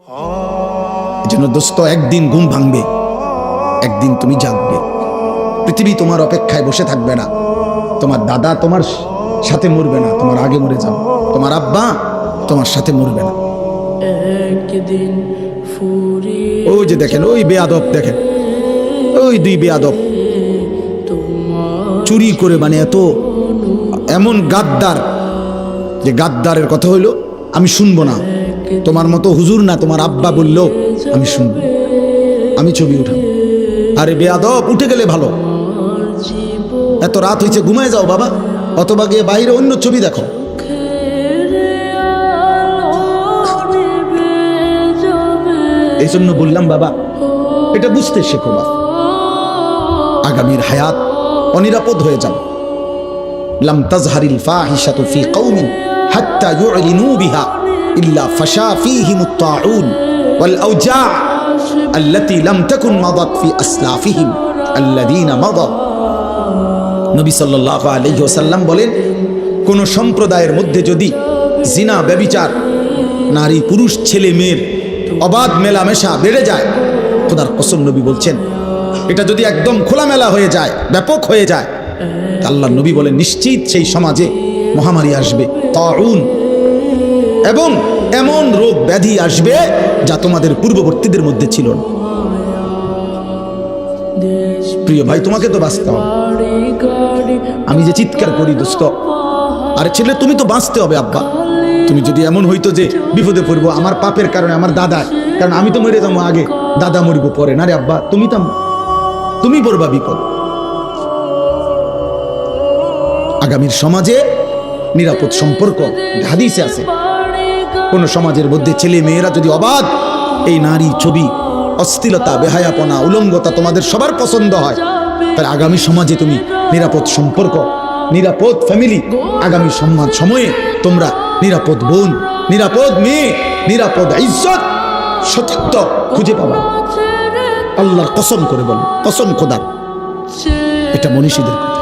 এজন্য দোস্ত, একদিন ঘুম ভাঙবে, একদিন তুমি জাগবে। পৃথিবী তোমার অপেক্ষায় বসে থাকবে না। তোমার দাদা তোমার সাথে মরবে না, তোমার আগে মরে যাবে। তোমার আব্বা তোমার সাথে মরবে না। ওই যে দেখেন, ওই বেয়াদব দেখেন, ওই দুই বেয়াদব চুরি করে, মানে এমন গাদ্দার, যে গাদ্দারের কথা হইল আমি শুনবো না, তোমার মতো হুজুর না, তোমার আব্বা বললো আমি শুনবো, আমি ছবি উঠাবো। আরে বেয়াদব, উঠে গেলে ভালো। এত রাত হয়েছে, ঘুমায় যাও বাবা, অথবা গিয়ে বাইরে অন্য ছবি দেখো। এই জন্য বললাম বাবা, এটা বুঝতে শেখো বাবা। আগামীর হায়াত অনিরাপদ হয়ে যাবে। লাম তাজহারিল ফাহিশাতু ফি কওমিন হাত্তা ইউলিনু বিহা ইল্লা ফাশা ফীহিমুত তাউন ওয়াল আওজা আল্লাতী লাম তাকুন মাদাত ফি আসলাফিহিম আল্লাযীনা মাদা। নবী সাল্লাল্লাহু আলাইহি ওয়াসাল্লাম বলেন, কোন সম্প্রদায়ের মধ্যে যদি জিনা, ব্যভিচার, নারী পুরুষ ছেলে মেয়ের অবাধ মেলামেশা বেড়ে যায়, খোদার কসম নবী বলছেন, এটা যদি একদম খোলামেলা হয়ে যায়, ব্যাপক হয়ে যায়, আল্লাহর নবী বলেন নিশ্চিত সেই সমাজে মহামারী আসবে, তাউন, এবং এমন রোগ ব্যাধি আসবে যা তোমাদের পূর্ববর্তীদের মধ্যে ছিল না। প্রিয় ভাই, তোমাকে তো বাঁচতে হবে। আমি যে চিৎকার করি দোস্ত, আরে ছেলে তুমি তো বাঁচতে হবে আব্বা। তুমি যদি এমন হইতো যে বিপদে পড়বো আমার পাপের কারণে, আমার দাদা, কারণ আমি তো মরে যাবো আগে, দাদা মরিব পরে, না রে আব্বা, তুমি পড়বা বিপদ। আগামীর সমাজে নিরাপদ সম্পর্ক, হাদিসে আছে, কোন সমাজের মধ্যে ছেলে মেয়েরা যদি অবাধ এই নারী ছবি, অশ্লীলতা, বেহায়াপনা, উলঙ্গতা তোমাদের সবার পছন্দ হয়, তাহলে আগামী সমাজে তুমি নিরাপদ সম্পর্ক, নিরাপদ ফ্যামিলি, আগামী সময়ে তোমরা নিরাপদ বোন, নিরাপদ মেয়ে, নিরাপদ ইজ্জত, সতীত্ব খুঁজে পাবা। আল্লাহর কসম করে বল, কসম খোদার, এটা মনীষীদের কথা।